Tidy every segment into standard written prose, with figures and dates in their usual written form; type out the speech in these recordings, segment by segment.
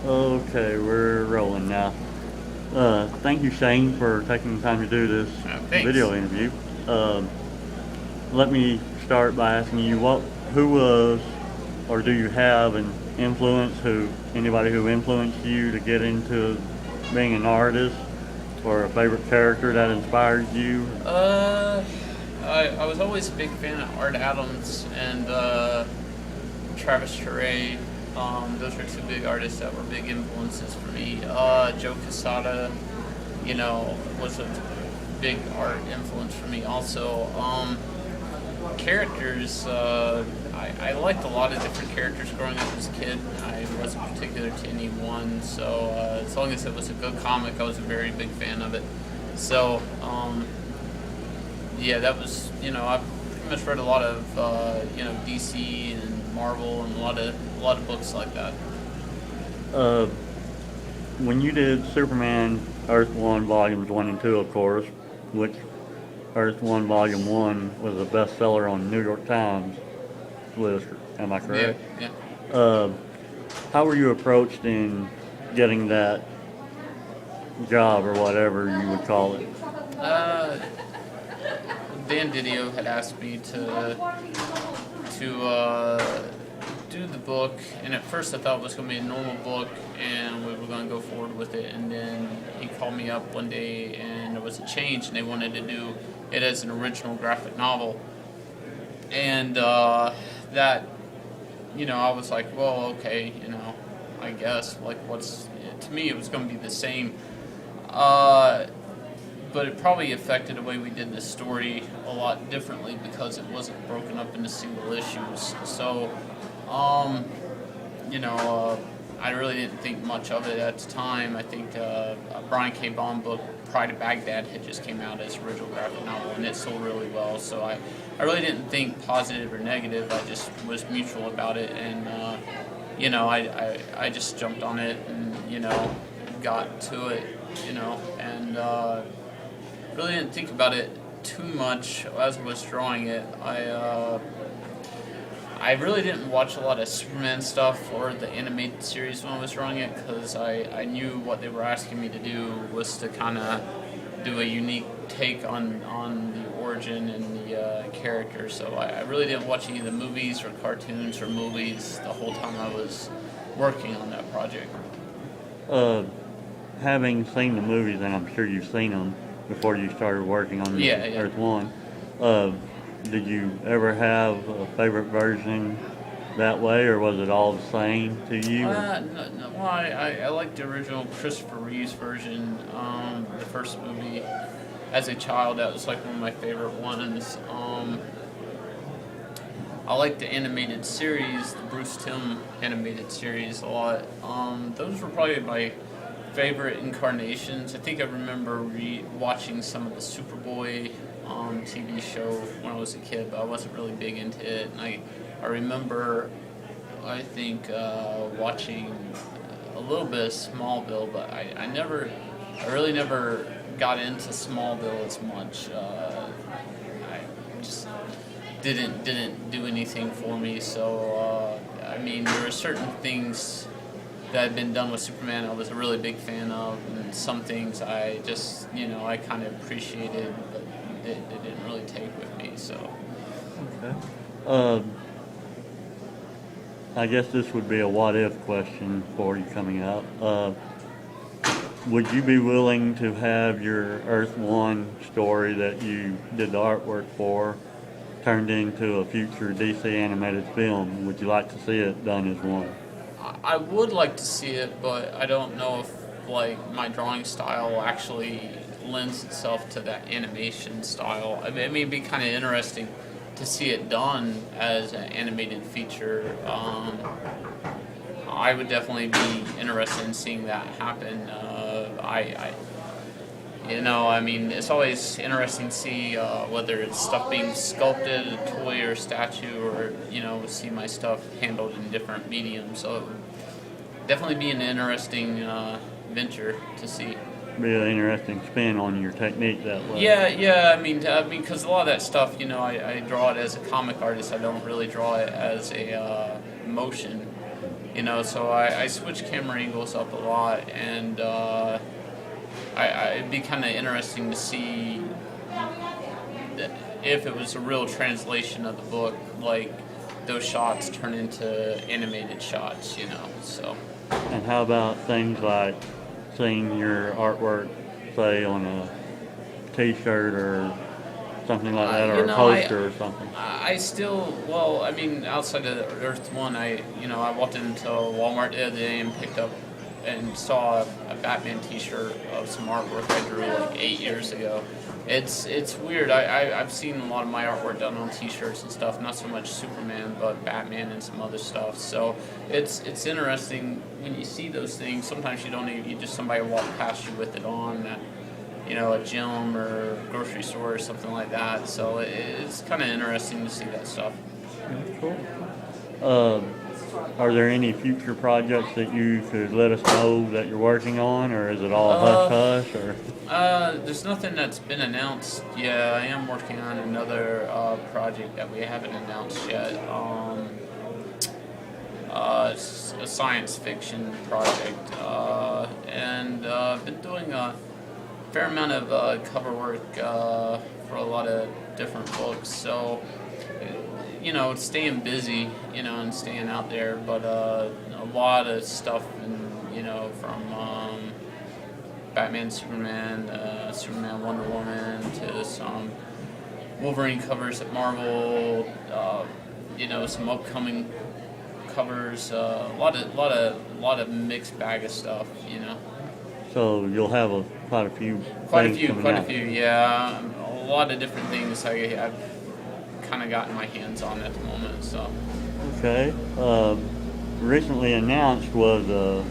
Okay, we're rolling now. Thank you, Shane, for taking the time to do this Thanks. video interview. Um Let me start by asking you who was, or do you have an influence, anybody who influenced you to get into being an artist, or a favorite character that inspired you? Uh, I was always a big fan of Art Adams and Travis Charest. Those are two big artists that were big influences for me. Joe Quesada, was a big art influence for me also. Characters, I liked a lot of different characters growing up as a kid. I wasn't particular to any one, so as long as it was a good comic, I was a very big fan of it. So, yeah, that was, I've pretty much read a lot of, DC and Marvel and a lot of books like that. Uh, when you did Superman Earth 1 Volumes 1 and 2, of course, which Earth 1 Volume 1 was a bestseller on the New York Times list, am I Yeah, correct? yeah. Uh, how were you approached in getting that job, or whatever you would call it? Uh, Dan Didio had asked me to do the book, and at first I thought it was going to be a normal book, and we were going to go forward with it. And then he called me up one day, and there was a change, and they wanted to do it as an original graphic novel. And that, I was like, well, okay, I guess. Like, to me, it was going to be the same. Uh, but it probably affected the way we did the story a lot differently because it wasn't broken up into single issues. So, um, I really didn't think much of it at the time. I think a Brian K. Vaughan book, Pride of Baghdad, had just came out as original graphic novel, and it sold really well. So I really didn't think positive or negative. I just was neutral about it, and I just jumped on it and got to it, and really didn't think about it too much as I was drawing it. I really didn't watch a lot of Superman stuff or the animated series when I was drawing it because I knew what they were asking me to do was to kind of do a unique take on the origin and the character. So I really didn't watch any of the movies or cartoons or movies the whole time I was working on that project. Uh, Having seen the movies, and I'm sure you've seen them before you started working on Yeah, yeah. Earth One, uh, did you ever have a favorite version that way, or was it all the same to you? Or, No, no, well, I like the original Christopher Reeves version, the first movie. As a child, that was like one of my favorite ones. I like the animated series, the Bruce Timm animated series a lot. Those were probably my favorite incarnations. I think I remember watching some of the Superboy TV show when I was a kid, but I wasn't really big into it. And I remember, I think, watching a little bit of Smallville, but I really never got into Smallville as much. I just didn't do anything for me. So I mean, there were certain things that had been done with Superman I was a really big fan of, and some things I just I kind of appreciated, but it didn't really take with me. So okay. Um, I guess this would be a what if question for you coming out. Would you be willing to have your Earth One story that you did the artwork for turned into a future DC animated film? Would you like to see it done as one? I would like to see it, but I don't know if like my drawing style actually lends itself to that animation style. I mean, it may be kind of interesting to see it done as an animated feature. I would definitely be interested in seeing that happen. I mean, it's always interesting to see whether it's stuff being sculpted, a toy or statue, or see my stuff handled in different mediums. So it would definitely be an interesting venture to see. Be an interesting spin on your technique that way. Yeah, yeah. Because a lot of that stuff, I draw it as a comic artist. I don't really draw it as a motion. So I switch camera angles up a lot, and it'd be kind of interesting to see if it was a real translation of the book, like those shots turn into animated shots, so. And how about things like seeing your artwork, say, on a T-shirt or something like that, or a poster or something? I still, well, I mean, outside of Earth One, I walked into Walmart the other day and picked up and saw a Batman T-shirt of some artwork I drew like 8 years ago. It's weird. I've seen a lot of my artwork done on T-shirts and stuff. Not so much Superman, but Batman and some other stuff. So it's interesting when you see those things. Sometimes you just somebody walk past you with it on at, a gym or grocery store or something like that. So it's kind of interesting to see that stuff. Cool. Are there any future projects that you could let us know that you're working on, or is it all hush-hush? Or? There's nothing that's been announced. Yeah, I am working on another project that we haven't announced yet. It's a science fiction project, and I've been doing a fair amount of cover work for a lot of different books. So, staying busy, and staying out there, but a lot of stuff, from Batman, Superman, Superman, Wonder Woman, to some Wolverine covers at Marvel, some upcoming covers, a lot of mixed bag of stuff, So you'll have quite a few. Quite a few, yeah. A lot of different things I've kind of gotten my hands on at the moment. So. Okay. Recently announced was a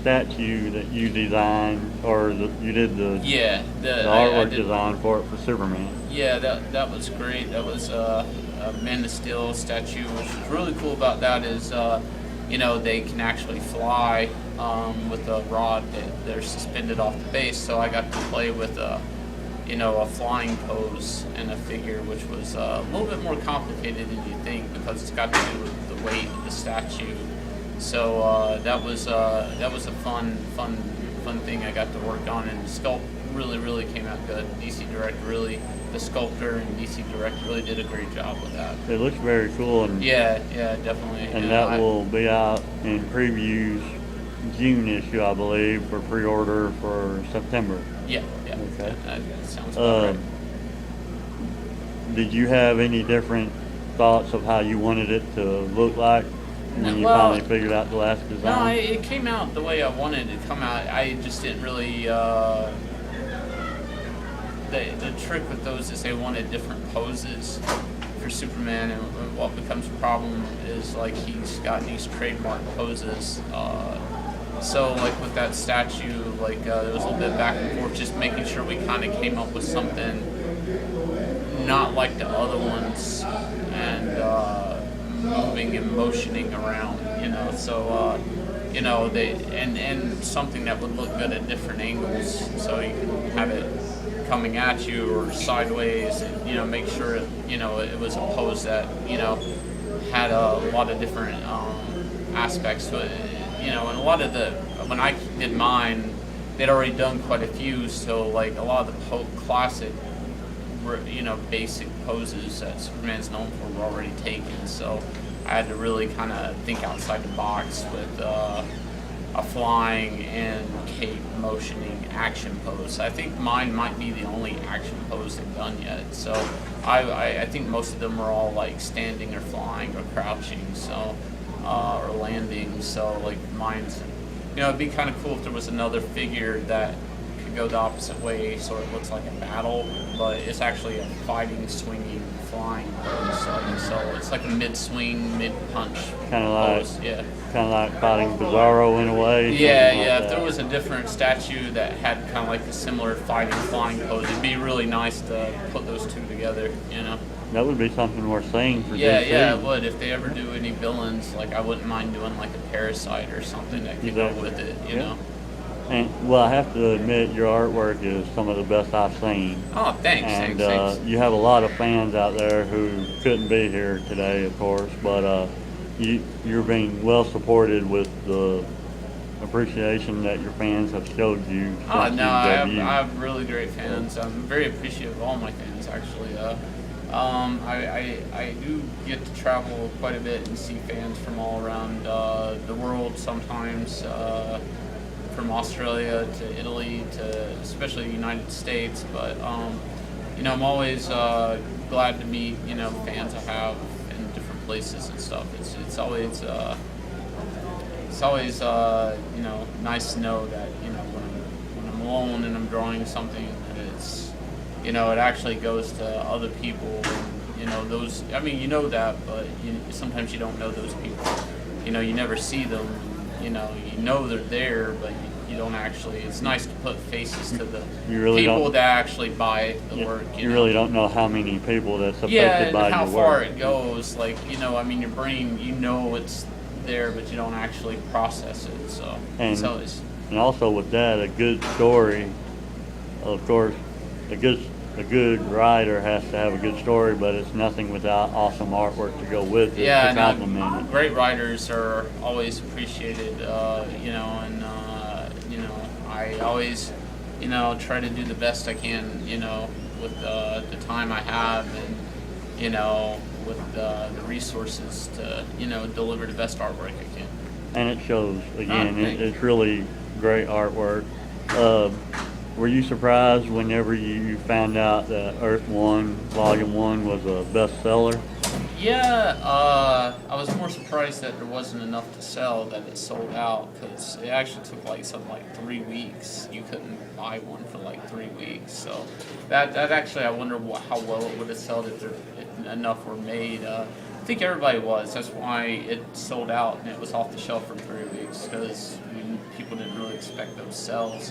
statue that you designed, or you did the artwork design for it for Superman. Yeah, that was great. That was a Man of Steel statue. Which is really cool about that is, they can actually fly with a rod that they're suspended off the base. So I got to play with a flying pose and a figure, which was a little bit more complicated than you think because it's got to do with the weight of the statue. So that was a fun thing I got to work on, and the sculpt really came out good. DC Direct the sculptor and DC Direct really did a great job with that. It looks very cool, and yeah, definitely. And that will be out in previews June issue, I believe, for pre-order for September. Yeah. Okay. That sounds about right. Did you have any different thoughts of how you wanted it to look like when you finally figured out the last design? No, it came out the way I wanted it to come out. I just didn't really. The trick with those is they wanted different poses for Superman, and what becomes a problem is like he's got these trademark poses. So like with that statue, like there was a little bit back and forth, just making sure we kind of came up with something not like the other ones, and moving and motioning around, So they and something that would look good at different angles, so you can have it coming at you or sideways, and make sure it was a pose that had a lot of different aspects to it. And a lot of when I did mine, they'd already done quite a few, so like a lot of the classic, basic poses that Superman's known for were already taken. So I had to really kind of think outside the box with a flying and cape motioning action pose. I think mine might be the only action pose they've done yet. So I think most of them are all like standing or flying or crouching. So. Or landing, so like mine's, it'd be kind of cool if there was another figure that could go the opposite way, so it looks like a battle, but it's actually a fighting, swinging, flying pose. So it's like a mid-swing, mid-punch pose. Yeah. Kind of like fighting Bizarro in a way. Yeah. If there was a different statue that had kind of like a similar fighting, flying pose, it'd be really nice to put those two together. That would be something worth saying for DC. Yeah, it would. If they ever do any villains, like I wouldn't mind doing like a Parasite or something that could go with it, you know. And I have to admit, your artwork is some of the best I've seen. Oh, thanks. And you have a lot of fans out there who couldn't be here today, of course, but you're being well supported with the appreciation that your fans have showed you Oh since no, you debuted. I have really great fans. I'm very appreciative of all my fans actually. I do get to travel quite a bit and see fans from all around the world sometimes, from Australia to Italy to especially the United States. But I'm always glad to meet fans I have in different places and stuff. It's always nice to know that when I'm alone and I'm drawing something, it's it actually goes to other people. And, those, I mean, that, but sometimes you don't know those people. You never see them. You know they're there, but you don't actually. It's nice to put faces to the You really people don't- that actually buy the work. You really don't know how many people that's affected Yeah, and by how your far work. it goes. Like, your brain, it's there, but you don't actually process it. So it's And- always. And also with that, a good story, of course, a good writer has to have a good story, but it's nothing without awesome artwork to go with it Yeah, to complement it. great writers are always appreciated, I always, try to do the best I can, with the time I have and, with the resources to, deliver the best artwork I can. And it shows, again, thanks. it's really great artwork. Were you surprised whenever you found out that Earth 1, Volume 1 was a bestseller? Yeah, I was more surprised that there wasn't enough to sell, that it sold out, because it actually took something like 3 weeks. You couldn't buy one for 3 weeks. So that actually, I wonder how well it would have sold if enough were made. I think everybody was. That's why it sold out and it was off the shelf for 3 weeks, because people didn't really expect those sales.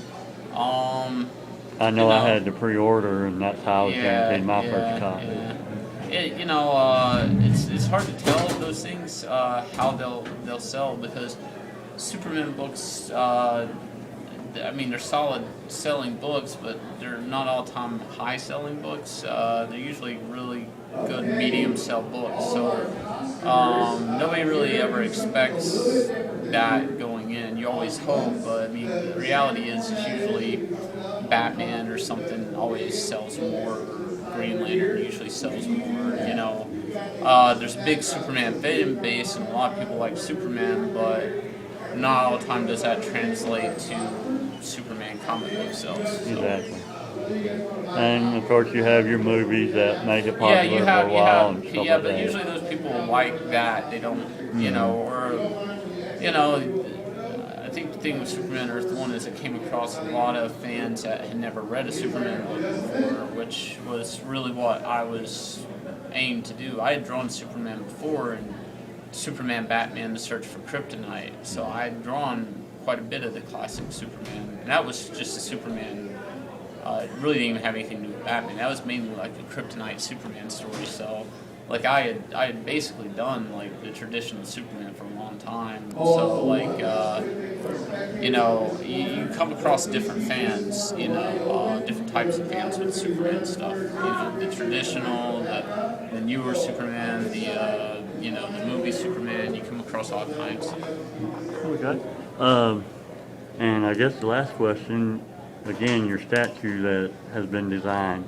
I know I had to pre-order, and that's how I was guaranteed my first copy. Yeah. It's hard to tell those things how they'll sell, because Superman books. They're solid selling books, but they're not all time high selling books. They're usually really good medium sell books. So nobody really ever expects that going in. You always hope, but the reality is usually Batman or something always sells more. Or Green Lantern usually sells more. There's a big Superman fan base, and a lot of people like Superman, but not all the time does that translate to Superman comic book sales. So. Exactly. And of course, you have your movies that make it popular Yeah, for a while and stuff yeah, like but that. usually those people like that. They don't, I think the thing with Superman Earth 1 is it came across a lot of fans that had never read a Superman book before, which was really what I was aimed to do. I had drawn Superman before, and Superman, Batman, The Search for Kryptonite, so I had drawn quite a bit of the classic Superman, and that was just a Superman. It really didn't even have anything to do with Batman. That was mainly a Kryptonite Superman story. So, I had basically done the traditional Superman for a long time. So, you come across different fans. Different types of fans with Superman stuff. The traditional, the newer Superman, the movie Superman. You come across all kinds. Okay. And I guess the last question, again, your statue that has been designed.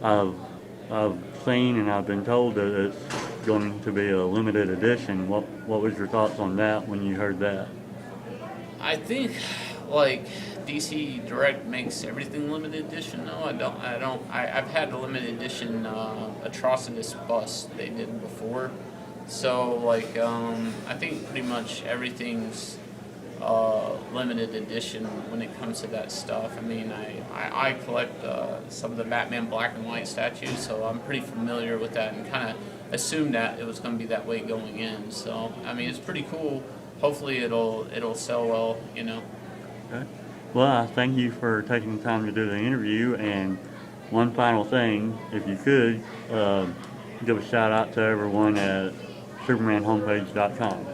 I've seen and I've been told that it's going to be a limited edition. What was your thoughts on that when you heard that? I think DC Direct makes everything limited edition. No, I don't. I've had a limited edition Atrocitus bust they did before. So I think pretty much everything's limited edition when it comes to that stuff. I collect some of the Batman black and white statues, so I'm pretty familiar with that and kind of assumed that it was going to be that way going in. So it's pretty cool. Hopefully it'll sell well. Okay. Well, I thank you for taking the time to do the interview. And one final thing, if you could, give a shout out to everyone at SupermanHomepage.com.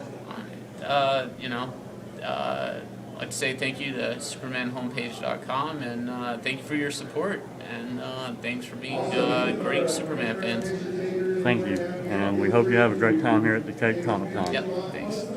I'd like to say thank you to SupermanHomepage.com, and thank you for your support, and thanks for being great Superman fans. Thank you. And we hope you have a great time here at the Cape Comic Con. Yep, thanks.